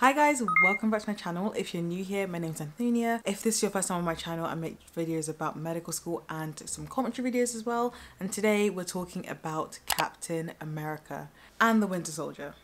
Hi guys, welcome back to my channel. If you're new here, my name's Antonia. If this is your first time on my channel, I make videos about medical school and some commentary videos as well. And today we're talking about Captain America and the Winter Soldier.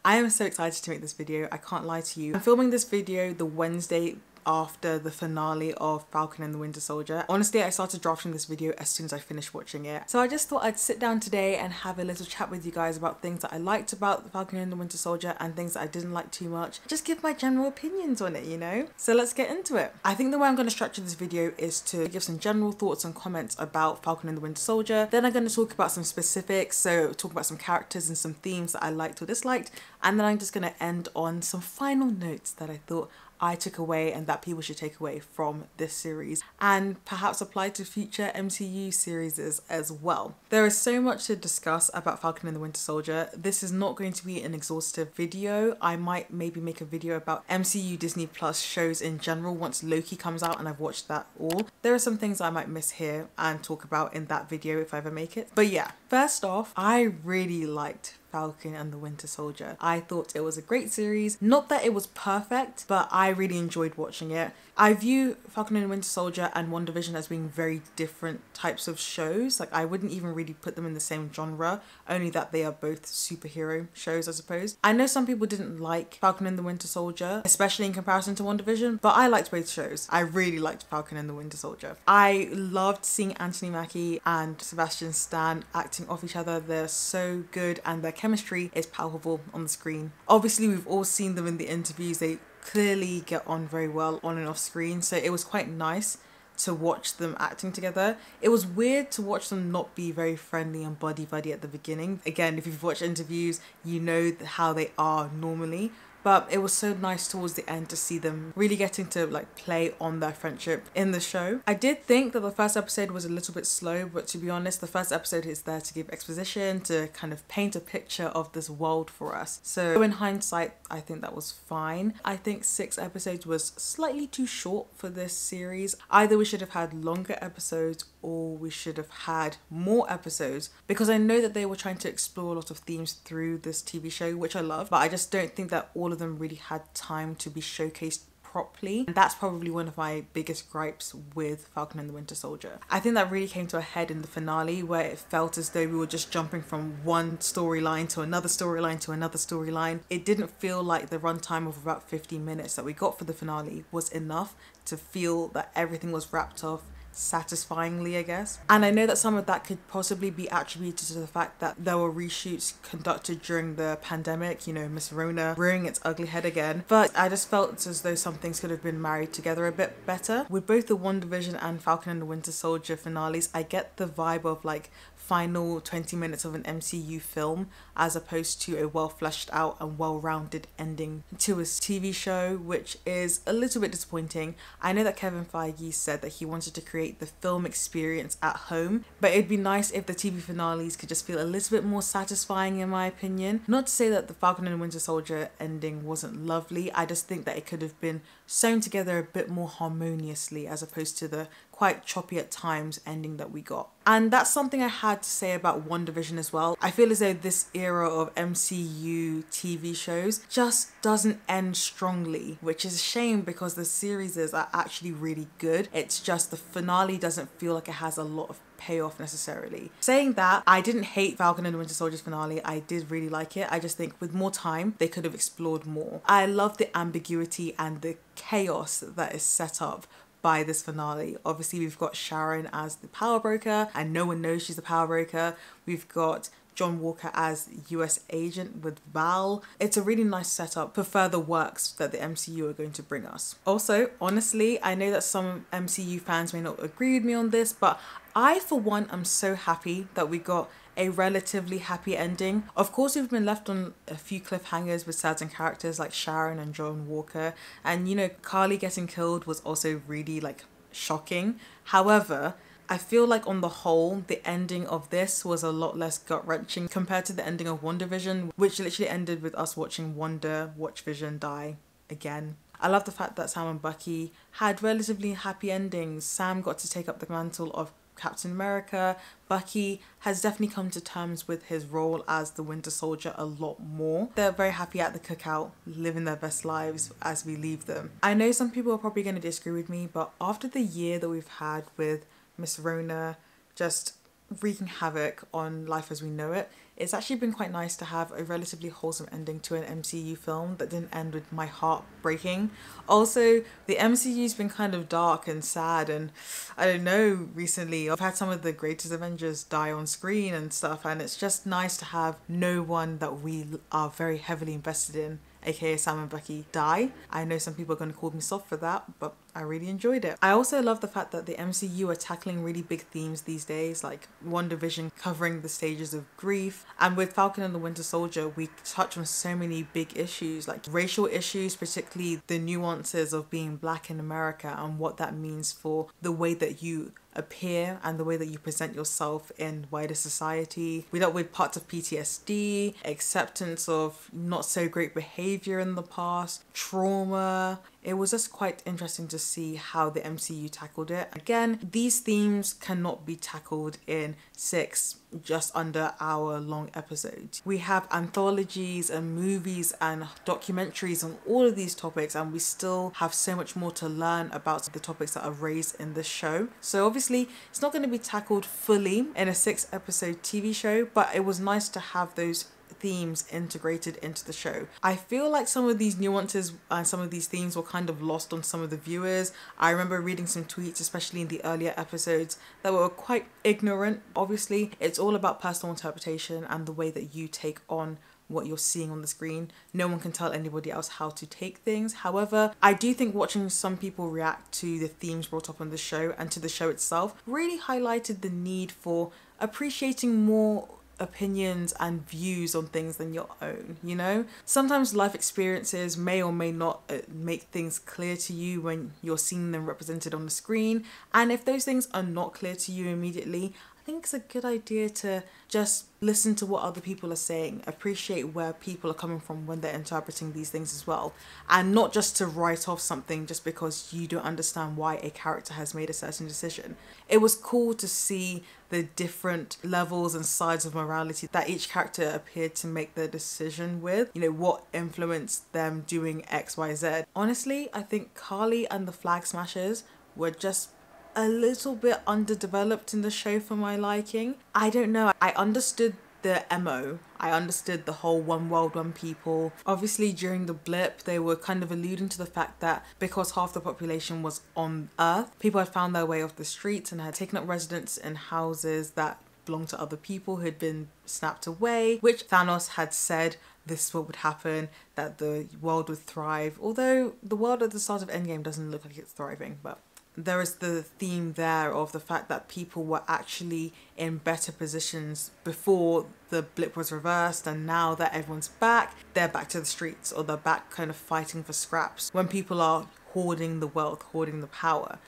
I am so excited to make this video, I can't lie to you. I'm filming this video the Wednesday after the finale of Falcon and the Winter Soldier. Honestly, I started drafting this video as soon as I finished watching it. So I just thought I'd sit down today and have a little chat with you guys about things that I liked about the Falcon and the Winter Soldier and things that I didn't like too much. Just give my general opinions on it, you know? So let's get into it. I think the way I'm going to structure this video is to give some general thoughts and comments about Falcon and the Winter Soldier. Then I'm going to talk about some specifics, so talk about some characters and some themes that I liked or disliked. And then I'm just going to end on some final notes that I thought I took away and that people should take away from this series and perhaps apply to future MCU series as well. There is so much to discuss about Falcon and the Winter Soldier. This is not going to be an exhaustive video. I might maybe make a video about MCU Disney Plus shows in general once Loki comes out and I've watched that all. There are some things I might miss here and talk about in that video if I ever make it. But yeah, first off, I really liked Falcon and the Winter Soldier. I thought it was a great series. Not that it was perfect, but I really enjoyed watching it. I view Falcon and the Winter Soldier and WandaVision as being very different types of shows. Like, I wouldn't even really put them in the same genre, only that they are both superhero shows, I suppose. I know some people didn't like Falcon and the Winter Soldier, especially in comparison to WandaVision, but I liked both shows. I really liked Falcon and the Winter Soldier. I loved seeing Anthony Mackie and Sebastian Stan acting off each other. They're so good and their chemistry is palpable on the screen. Obviously, we've all seen them in the interviews. They clearly get on very well on and off screen, so it was quite nice to watch them acting together. It was weird to watch them not be very friendly and buddy-buddy at the beginning. Again, if you've watched interviews, you know how they are normally. But it was so nice towards the end to see them really getting to like play on their friendship in the show. I did think that the first episode was a little bit slow, but to be honest, the first episode is there to give exposition, to kind of paint a picture of this world for us. So in hindsight, I think that was fine. I think 6 episodes was slightly too short for this series. Either we should have had longer episodes or we should have had more episodes, because I know that they were trying to explore a lot of themes through this TV show, which I love, but I just don't think that all of them really had time to be showcased properly. And that's probably one of my biggest gripes with Falcon and the Winter Soldier. I think that really came to a head in the finale, where it felt as though we were just jumping from one storyline to another storyline to another storyline. It didn't feel like the runtime of about 15 minutes that we got for the finale was enough to feel that everything was wrapped up satisfyingly, I guess. And I know that some of that could possibly be attributed to the fact that there were reshoots conducted during the pandemic, you know, Miss Rona rearing its ugly head again. But I just felt as though some things could have been married together a bit better. With both the WandaVision and Falcon and the Winter Soldier finales, I get the vibe of like final 20 minutes of an MCU film as opposed to a well fleshed out and well-rounded ending to a TV show, which is a little bit disappointing. I know that Kevin Feige said that he wanted to create the film experience at home, but it'd be nice if the TV finales could just feel a little bit more satisfying, in my opinion. Not to say that the Falcon and Winter Soldier ending wasn't lovely, I just think that it could have been sewn together a bit more harmoniously as opposed to the quite choppy at times ending that we got. And that's something I had to say about WandaVision as well. I feel as though this era of MCU TV shows just doesn't end strongly, which is a shame because the series are actually really good. It's just the finale doesn't feel like it has a lot of payoff necessarily. Saying that, I didn't hate Falcon and the Winter Soldier's finale. I did really like it. I just think with more time, they could have explored more. I love the ambiguity and the chaos that is set up by this finale. Obviously, we've got Sharon as the power broker and no one knows she's the power broker. We've got John Walker as US agent with Val. It's a really nice setup for further works that the MCU are going to bring us. Also, honestly, I know that some MCU fans may not agree with me on this, but I, for one, am so happy that we got a relatively happy ending. Of course, we've been left on a few cliffhangers with certain characters like Sharon and John Walker, and you know, Carly getting killed was also really like shocking. However, I feel like on the whole, the ending of this was a lot less gut-wrenching compared to the ending of WandaVision, which literally ended with us watching Wanda watch Vision die again. I love the fact that Sam and Bucky had relatively happy endings. Sam got to take up the mantle of Captain America, Bucky has definitely come to terms with his role as the Winter Soldier a lot more. They're very happy at the cookout, living their best lives as we leave them. I know some people are probably going to disagree with me, but after the year that we've had with Miss Rona just wreaking havoc on life as we know it, it's actually been quite nice to have a relatively wholesome ending to an MCU film that didn't end with my heart breaking. Also, the MCU's been kind of dark and sad, and I don't know, recently I've had some of the greatest Avengers die on screen and stuff, and it's just nice to have no one that we are very heavily invested in, aka Sam and Bucky, die. I know some people are going to call me soft for that, but I really enjoyed it. I also love the fact that the MCU are tackling really big themes these days, like WandaVision covering the stages of grief, and with Falcon and the Winter Soldier we touch on so many big issues, like racial issues, particularly the nuances of being black in America and what that means for the way that you appear and the way that you present yourself in wider society. We dealt with parts of PTSD, acceptance of not so great behavior in the past, trauma. It was just quite interesting to see how the MCU tackled it. Again, these themes cannot be tackled in 6 just under hour long episodes. We have anthologies and movies and documentaries on all of these topics, and we still have so much more to learn about the topics that are raised in this show. So obviously it's not going to be tackled fully in a 6-episode TV show, but it was nice to have those themes integrated into the show. I feel like some of these nuances and some of these themes were kind of lost on some of the viewers. I remember reading some tweets, especially in the earlier episodes, that were quite ignorant. Obviously, it's all about personal interpretation and the way that you take on what you're seeing on the screen. No one can tell anybody else how to take things. However, I do think watching some people react to the themes brought up on the show and to the show itself really highlighted the need for appreciating more opinions and views on things than your own, you know? Sometimes life experiences may or may not make things clear to you when you're seeing them represented on the screen, and if those things are not clear to you immediately, I think it's a good idea to just listen to what other people are saying, appreciate where people are coming from when they're interpreting these things as well, and not just to write off something just because you don't understand why a character has made a certain decision. It was cool to see the different levels and sides of morality that each character appeared to make their decision with, you know, what influenced them doing X, Y, Z. Honestly, I think Carly and the Flag Smashers were just a little bit underdeveloped in the show for my liking. I don't know, I understood the MO. I understood the whole one world, one people. Obviously during the blip, they were kind of alluding to the fact that because half the population was on Earth, people had found their way off the streets and had taken up residence in houses that belonged to other people who had been snapped away, which Thanos had said this is what would happen, that the world would thrive. Although the world at the start of Endgame doesn't look like it's thriving, but there is the theme there of the fact that people were actually in better positions before the blip was reversed, and now that everyone's back, they're back to the streets, or they're back kind of fighting for scraps when people are hoarding the wealth, hoarding the power.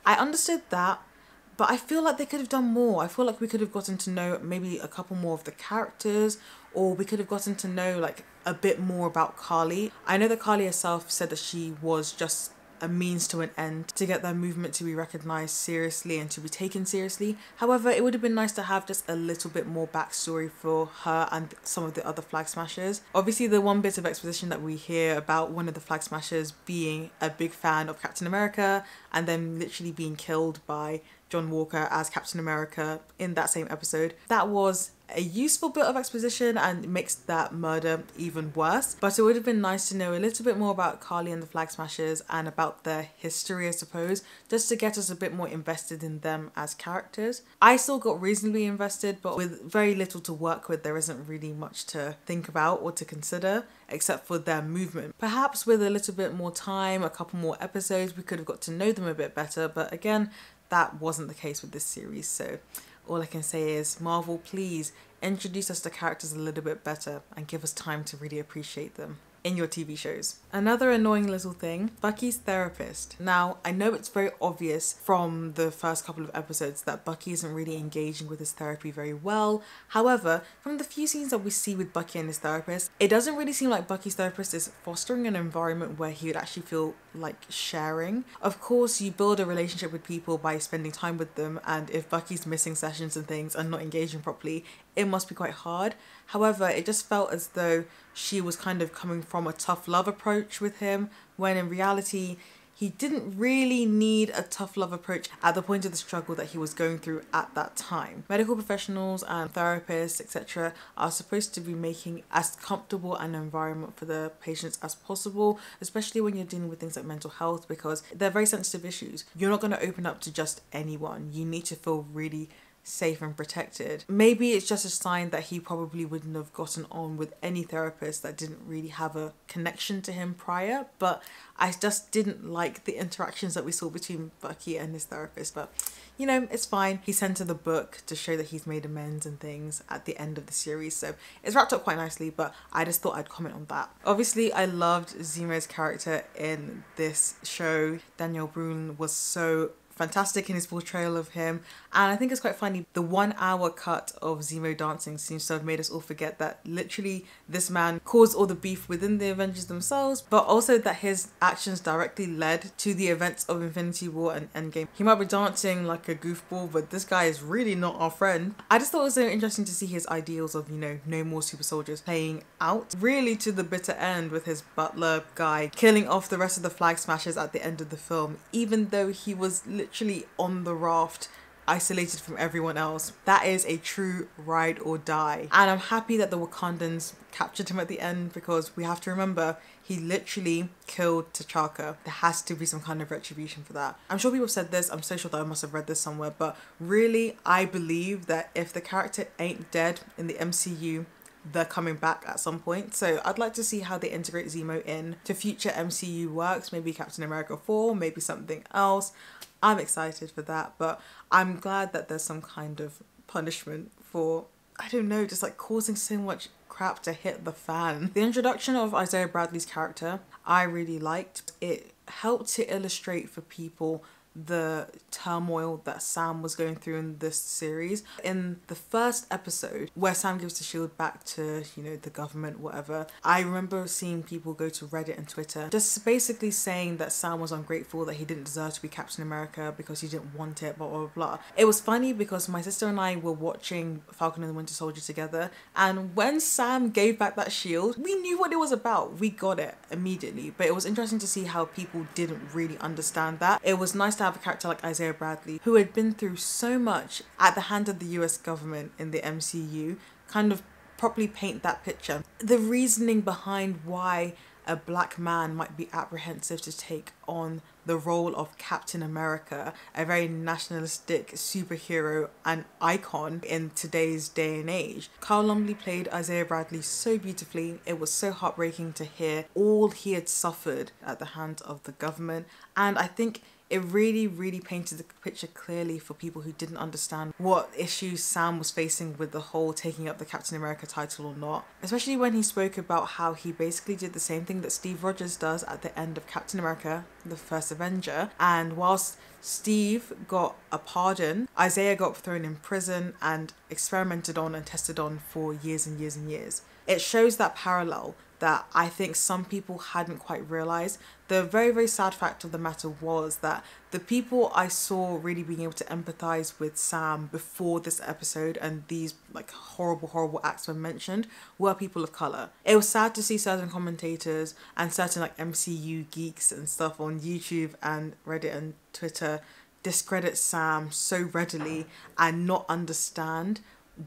I understood that, but I feel like they could have done more. I feel like we could have gotten to know maybe a couple more of the characters, or we could have gotten to know like a bit more about Carly. I know that Carly herself said that she was just a means to an end to get their movement to be recognized seriously and to be taken seriously. However, it would have been nice to have just a little bit more backstory for her and some of the other Flag Smashers. Obviously, the one bit of exposition that we hear about one of the Flag Smashers being a big fan of Captain America and then literally being killed by John Walker as Captain America in that same episode, that was a useful bit of exposition and makes that murder even worse. But it would have been nice to know a little bit more about Carly and the Flag Smashers and about their history, I suppose, just to get us a bit more invested in them as characters. I still got reasonably invested, but with very little to work with, there isn't really much to think about or to consider except for their movement. Perhaps with a little bit more time, a couple more episodes, we could have got to know them a bit better, but again, that wasn't the case with this series. So all I can say is, Marvel, please introduce us to characters a little bit better and give us time to really appreciate them. in your TV shows. Another annoying little thing, Bucky's therapist. Now, I know it's very obvious from the first couple of episodes that Bucky isn't really engaging with his therapy very well. However, from the few scenes that we see with Bucky and his therapist, it doesn't really seem like Bucky's therapist is fostering an environment where he would actually feel like sharing. Of course, you build a relationship with people by spending time with them, and if Bucky's missing sessions and things and not engaging properly, it must be quite hard. However, it just felt as though she was kind of coming from a tough love approach with him, when in reality he didn't really need a tough love approach at the point of the struggle that he was going through at that time. Medical professionals and therapists, etc., are supposed to be making as comfortable an environment for the patients as possible, especially when you're dealing with things like mental health, because they're very sensitive issues. You're not going to open up to just anyone. You need to feel really safe and protected. Maybe it's just a sign that he probably wouldn't have gotten on with any therapist that didn't really have a connection to him prior, but I just didn't like the interactions that we saw between Bucky and his therapist. But you know, it's fine. He sent her the book to show that he's made amends and things at the end of the series, so it's wrapped up quite nicely, but I just thought I'd comment on that. Obviously, I loved Zemo's character in this show. Daniel Brühl was so fantastic in his portrayal of him, and I think it's quite funny. The 1 hour cut of Zemo dancing seems to have made us all forget that literally this man caused all the beef within the Avengers themselves, but also that his actions directly led to the events of Infinity War and Endgame. He might be dancing like a goofball, but this guy is really not our friend. I just thought it was so interesting to see his ideals of, you know, no more super soldiers playing out really to the bitter end, with his butler guy killing off the rest of the flag smashers at the end of the film, even though he was literally on the raft isolated from everyone else. That is a true ride or die, and I'm happy that the Wakandans captured him at the end, because we have to remember he literally killed T'Chaka. There has to be some kind of retribution for that. I'm sure people have said this, I'm so sure that I must have read this somewhere, but really I believe that if the character ain't dead in the MCU, they're coming back at some point. So I'd like to see how they integrate Zemo in to future MCU works, maybe Captain America 4, maybe something else. I'm excited for that, but I'm glad that there's some kind of punishment for, I don't know, just like causing so much crap to hit the fan. The introduction of Isaiah Bradley's character, I really liked. It helped to illustrate for people the turmoil that Sam was going through in this series. In the first episode where Sam gives the shield back to, you know, the government, whatever, I remember seeing people go to Reddit and Twitter just basically saying that Sam was ungrateful, that he didn't deserve to be Captain America because he didn't want it, blah blah blah. It was funny because my sister and I were watching Falcon and the Winter Soldier together, and when Sam gave back that shield, we knew what it was about. We got it immediately, but it was interesting to see how people didn't really understand that. It was nice to have a character like Isaiah Bradley, who had been through so much at the hand of the US government in the MCU, kind of properly paint that picture. The reasoning behind why a black man might be apprehensive to take on the role of Captain America, a very nationalistic superhero and icon in today's day and age. Kyle Lumley played Isaiah Bradley so beautifully. It was so heartbreaking to hear all he had suffered at the hands of the government, and I think it really painted the picture clearly for people who didn't understand what issues Sam was facing with the whole taking up the Captain America title or not. Especially when he spoke about how he basically did the same thing that Steve Rogers does at the end of Captain America, the first Avenger. And whilst Steve got a pardon, Isaiah got thrown in prison and experimented on and tested on for years and years and years. It shows that parallel that I think some people hadn't quite realized. The very sad fact of the matter was that the people I saw really being able to empathize with Sam before this episode and these like horrible acts were mentioned were people of color. It was sad to see certain commentators and certain like MCU geeks and stuff on YouTube and Reddit and Twitter discredit Sam so readily and not understand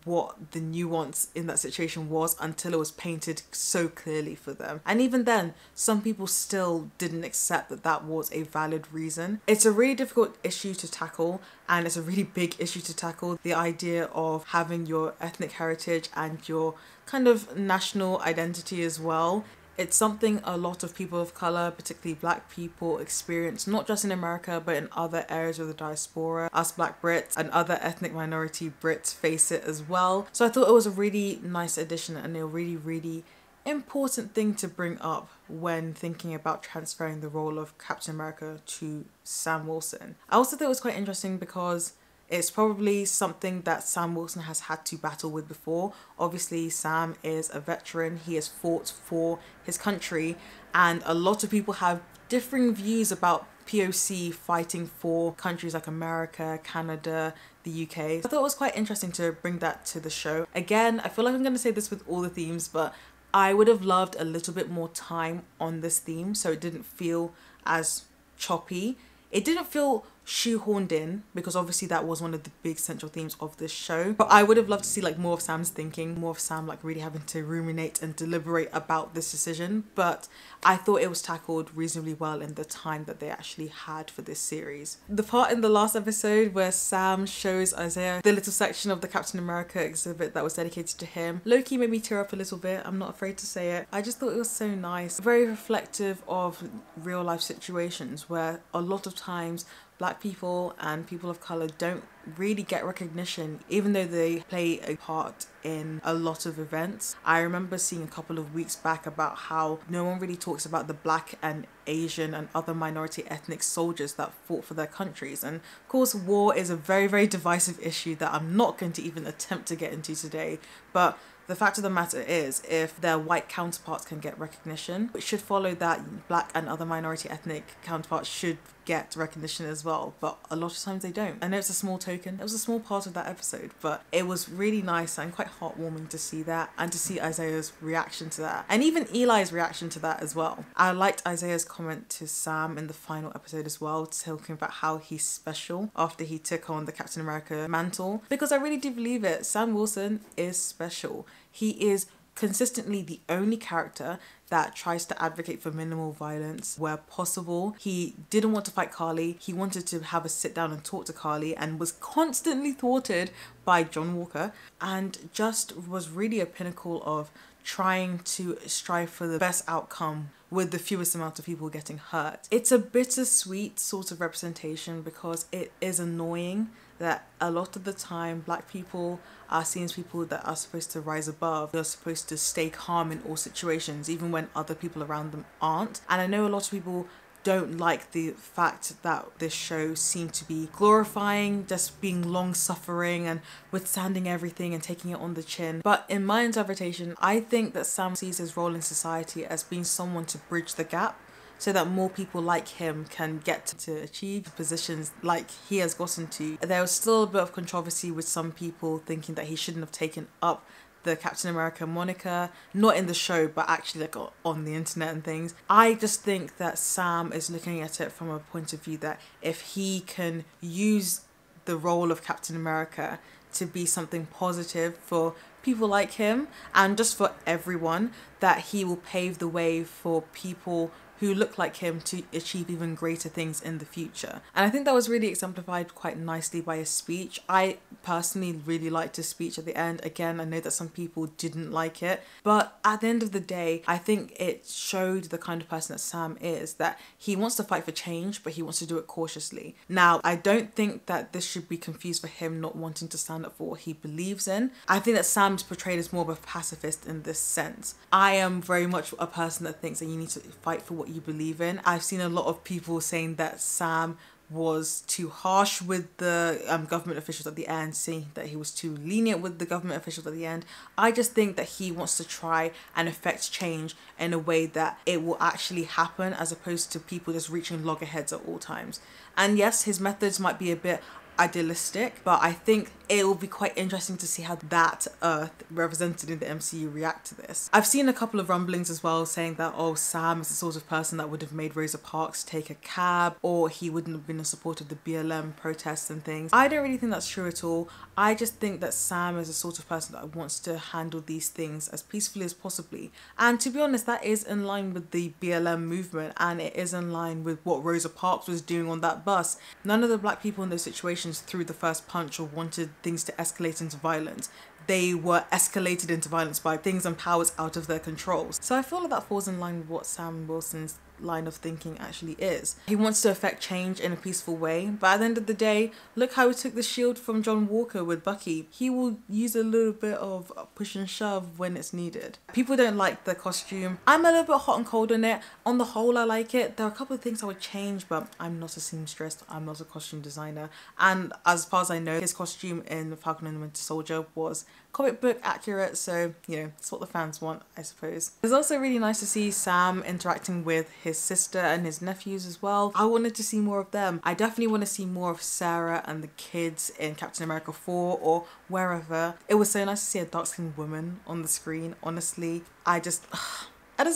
what the nuance in that situation was until it was painted so clearly for them. And even then, some people still didn't accept that that was a valid reason. It's a really difficult issue to tackle, and it's a really big issue to tackle. The idea of having your ethnic heritage and your kind of national identity as well. It's something a lot of people of colour, particularly black people, experience, not just in America, but in other areas of the diaspora. Us black Brits and other ethnic minority Brits face it as well. So I thought it was a really nice addition, and it really important thing to bring up when thinking about transferring the role of Captain America to Sam Wilson. I also thought it was quite interesting because it's probably something that Sam Wilson has had to battle with before. Obviously, Sam is a veteran. He has fought for his country, and a lot of people have differing views about POC fighting for countries like America, Canada, the UK. I thought it was quite interesting to bring that to the show. Again, I feel like I'm going to say this with all the themes, but I would have loved a little bit more time on this theme so it didn't feel as choppy. It didn't feel shoehorned in because obviously that was one of the big central themes of this show, but I would have loved to see like more of Sam's thinking, more of Sam like really having to ruminate and deliberate about this decision. But I thought it was tackled reasonably well in the time that they actually had for this series. The part in the last episode where Sam shows Isaiah the little section of the Captain America exhibit that was dedicated to him, low-key made me tear up a little bit. I'm not afraid to say it. I just thought it was so nice, very reflective of real life situations where a lot of times Black people and people of colour don't really get recognition even though they play a part in a lot of events. I remember seeing a couple of weeks back about how no one really talks about the Black and Asian and other minority ethnic soldiers that fought for their countries. And of course, war is a very, very divisive issue that I'm not going to even attempt to get into today. But the fact of the matter is, if their white counterparts can get recognition, it should follow that Black and other minority ethnic counterparts should get recognition as well, but a lot of times they don't. I know it's a small token, it was a small part of that episode, but it was really nice and quite heartwarming to see that and to see Isaiah's reaction to that, and even Eli's reaction to that as well. I liked Isaiah's comment to Sam in the final episode as well, talking about how he's special after he took on the Captain America mantle, because I really do believe it. Sam Wilson is special. He is consistently the only character that tries to advocate for minimal violence where possible. He didn't want to fight Carly. He wanted to have a sit down and talk to Carly and was constantly thwarted by John Walker, and just was really a pinnacle of trying to strive for the best outcome with the fewest amount of people getting hurt. It's a bittersweet sort of representation because it is annoying that a lot of the time Black people are seen as people that are supposed to rise above. They're supposed to stay calm in all situations, even when other people around them aren't. And I know a lot of people don't like the fact that this show seemed to be glorifying just being long-suffering and withstanding everything and taking it on the chin. But in my interpretation, I think that Sam sees his role in society as being someone to bridge the gap so that more people like him can get to achieve positions like he has gotten to. There was still a bit of controversy with some people thinking that he shouldn't have taken up the Captain America moniker, not in the show, but actually like on the internet and things. I just think that Sam is looking at it from a point of view that if he can use the role of Captain America to be something positive for people like him and just for everyone, that he will pave the way for people who look like him to achieve even greater things in the future. And I think that was really exemplified quite nicely by his speech. I personally really liked his speech at the end. Again, I know that some people didn't like it, but at the end of the day, I think it showed the kind of person that Sam is, that he wants to fight for change, but he wants to do it cautiously. Now, I don't think that this should be confused for him not wanting to stand up for what he believes in. I think that Sam's portrayed as more of a pacifist in this sense. I am very much a person that thinks that you need to fight for what you believe in. I've seen a lot of people saying that Sam was too harsh with the government officials at the end, saying that he was too lenient with the government officials at the end. I just think that he wants to try and affect change in a way that it will actually happen, as opposed to people just reaching loggerheads at all times. And yes, his methods might be a bit idealistic, but I think it will be quite interesting to see how that Earth represented in the MCU react to this. I've seen a couple of rumblings as well saying that, oh, Sam is the sort of person that would have made Rosa Parks take a cab, or he wouldn't have been in support of the BLM protests and things. I don't really think that's true at all. I just think that Sam is the sort of person that wants to handle these things as peacefully as possibly. And to be honest, that is in line with the BLM movement, and it is in line with what Rosa Parks was doing on that bus. None of the Black people in those situations threw the first punch or wanted things to escalate into violence. They were escalated into violence by things and powers out of their control. So I feel like that falls in line with what Sam Wilson's line of thinking actually is. He wants to affect change in a peaceful way, but at the end of the day, look how he took the shield from John Walker with Bucky. He will use a little bit of push and shove when it's needed. People don't like the costume. I'm a little bit hot and cold on it. On the whole, I like it. There are a couple of things I would change, but I'm not a seamstress. I'm not a costume designer. And as far as I know, his costume in Falcon and the Winter Soldier was comic book accurate, so you know, it's what the fans want, I suppose. It's also really nice to see Sam interacting with his sister and his nephews as well. I wanted to see more of them. I definitely want to see more of Sarah and the kids in Captain America 4 or wherever. It was so nice to see a dark-skinned woman on the screen, honestly. I just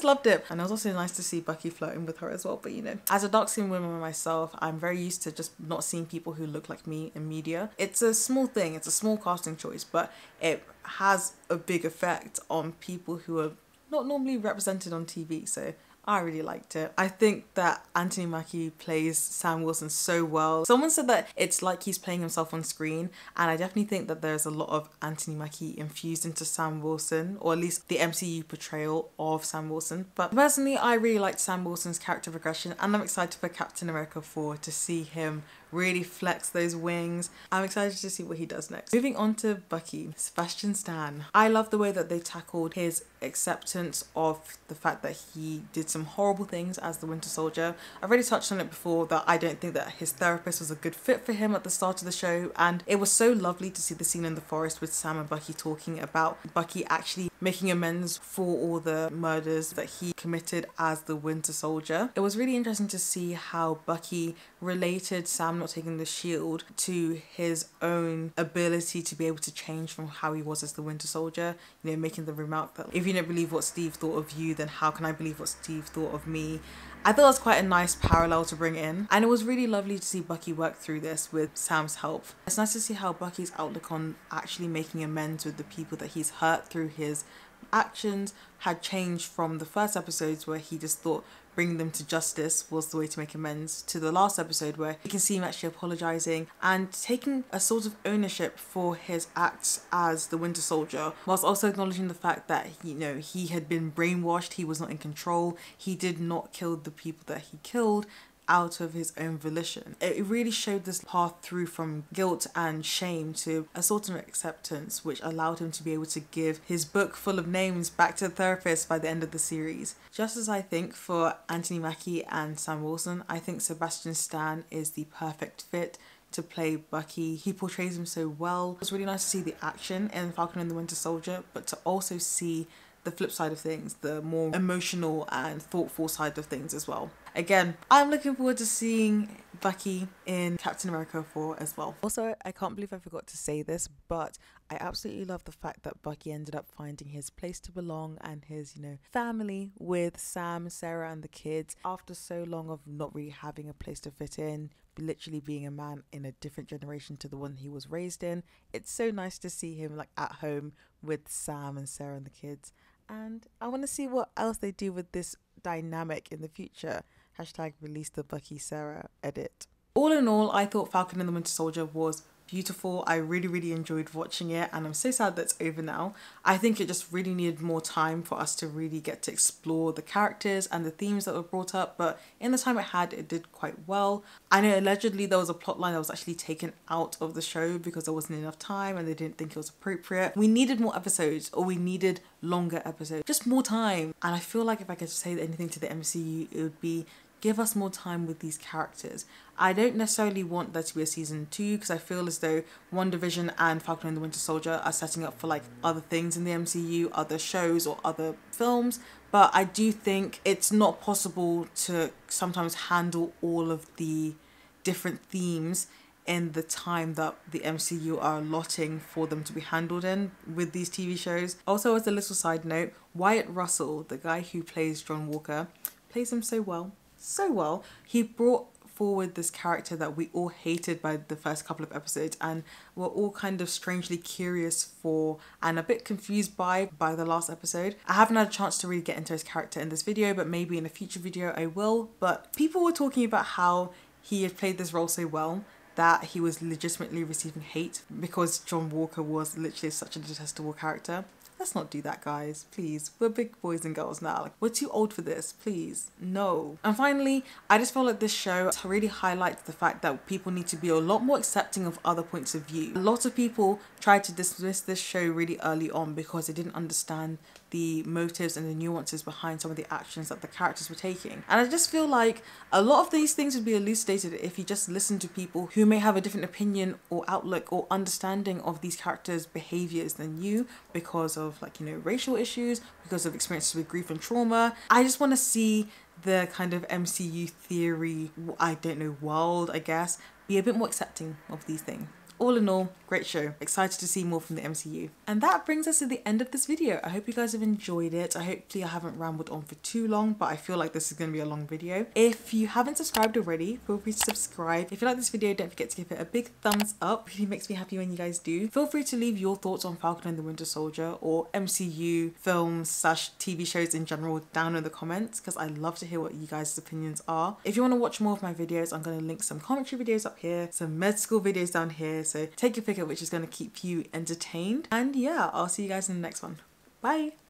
loved it. And it was also nice to see Bucky flirting with her as well. But you know, as a dark-skinned woman myself, I'm very used to just not seeing people who look like me in media. It's a small thing, it's a small casting choice, but it has a big effect on people who are not normally represented on TV. So I really liked it. I think that Anthony Mackie plays Sam Wilson so well. Someone said that it's like he's playing himself on screen, and I definitely think that there's a lot of Anthony Mackie infused into Sam Wilson, or at least the MCU portrayal of Sam Wilson. But personally, I really liked Sam Wilson's character progression, and I'm excited for Captain America 4 to see him really flex those wings. I'm excited to see what he does next. Moving on to Bucky, Sebastian Stan. I love the way that they tackled his acceptance of the fact that he did some horrible things as the Winter Soldier. I've already touched on it before that I don't think that his therapist was a good fit for him at the start of the show, and it was so lovely to see the scene in the forest with Sam and Bucky talking about Bucky actually making amends for all the murders that he committed as the Winter Soldier. It was really interesting to see how Bucky related Sam not taking the shield to his own ability to be able to change from how he was as the Winter Soldier, you know, making the remark that if you don't believe what Steve thought of you, then how can I believe what Steve thought of me? I thought it was quite a nice parallel to bring in, and it was really lovely to see Bucky work through this with Sam's help. It's nice to see how Bucky's outlook on actually making amends with the people that he's hurt through his actions had changed from the first episodes where he just thought bringing them to justice was the way to make amends, to the last episode where you can see him actually apologizing and taking a sort of ownership for his acts as the Winter Soldier, whilst also acknowledging the fact that, you know, he had been brainwashed, he was not in control, he did not kill the people that he killed out of his own volition. It really showed this path through from guilt and shame to a sort of acceptance, which allowed him to be able to give his book full of names back to the therapist by the end of the series. Just as I think for Anthony Mackie and Sam Wilson, I think Sebastian Stan is the perfect fit to play Bucky. He portrays him so well. It was really nice to see the action in Falcon and the Winter Soldier, but to also see the flip side of things, the more emotional and thoughtful side of things as well. Again, I'm looking forward to seeing Bucky in Captain America 4 as well. Also, I can't believe I forgot to say this, but I absolutely love the fact that Bucky ended up finding his place to belong and his, you know, family with Sam, Sarah and the kids after so long of not really having a place to fit in, literally being a man in a different generation to the one he was raised in. It's so nice to see him like at home with Sam and Sarah and the kids. And I want to see what else they do with this dynamic in the future. Hashtag release the Bucky Sarah edit. All in all, I thought Falcon and the Winter Soldier was beautiful. I really enjoyed watching it, and I'm so sad that it's over now. I think it just really needed more time for us to really get to explore the characters and the themes that were brought up, but in the time it had, it did quite well. I know allegedly there was a plot line that was actually taken out of the show because there wasn't enough time and they didn't think it was appropriate. We needed more episodes, or we needed longer episodes, just more time. And I feel like if I could say anything to the MCU, it would be give us more time with these characters. I don't necessarily want there to be a season 2 because I feel as though WandaVision and Falcon and the Winter Soldier are setting up for like other things in the MCU, other shows or other films. But I do think it's not possible to sometimes handle all of the different themes in the time that the MCU are allotting for them to be handled in with these TV shows. Also, as a little side note, Wyatt Russell, the guy who plays John Walker, plays him so well. So well. He brought forward this character that we all hated by the first couple of episodes and were all kind of strangely curious for and a bit confused by the last episode. I haven't had a chance to really get into his character in this video, but maybe in a future video I will. But people were talking about how he had played this role so well that he was legitimately receiving hate because John Walker was literally such a detestable character. Let's not do that, guys. Please. We're big boys and girls now. Like, we're too old for this. Please. No. And finally, I just feel like this show really highlights the fact that people need to be a lot more accepting of other points of view. A lot of people tried to dismiss this show really early on because they didn't understand the motives and the nuances behind some of the actions that the characters were taking. And I just feel like a lot of these things would be elucidated if you just listen to people who may have a different opinion or outlook or understanding of these characters' behaviors than you, because of, like, you know, racial issues, because of experiences with grief and trauma. I just want to see the kind of MCU theory, I don't know, world, I guess, be a bit more accepting of these things. All in all, great show. Excited to see more from the MCU. And that brings us to the end of this video. I hope you guys have enjoyed it. Hopefully I haven't rambled on for too long, but I feel like this is going to be a long video. If you haven't subscribed already, feel free to subscribe. If you like this video, don't forget to give it a big thumbs up. It really makes me happy when you guys do. Feel free to leave your thoughts on Falcon and the Winter Soldier or MCU films / TV shows in general down in the comments, because I love to hear what you guys' opinions are. If you want to watch more of my videos, I'm going to link some commentary videos up here, some med school videos down here. So take your pick of which is going to keep you entertained. And yeah, I'll see you guys in the next one. Bye.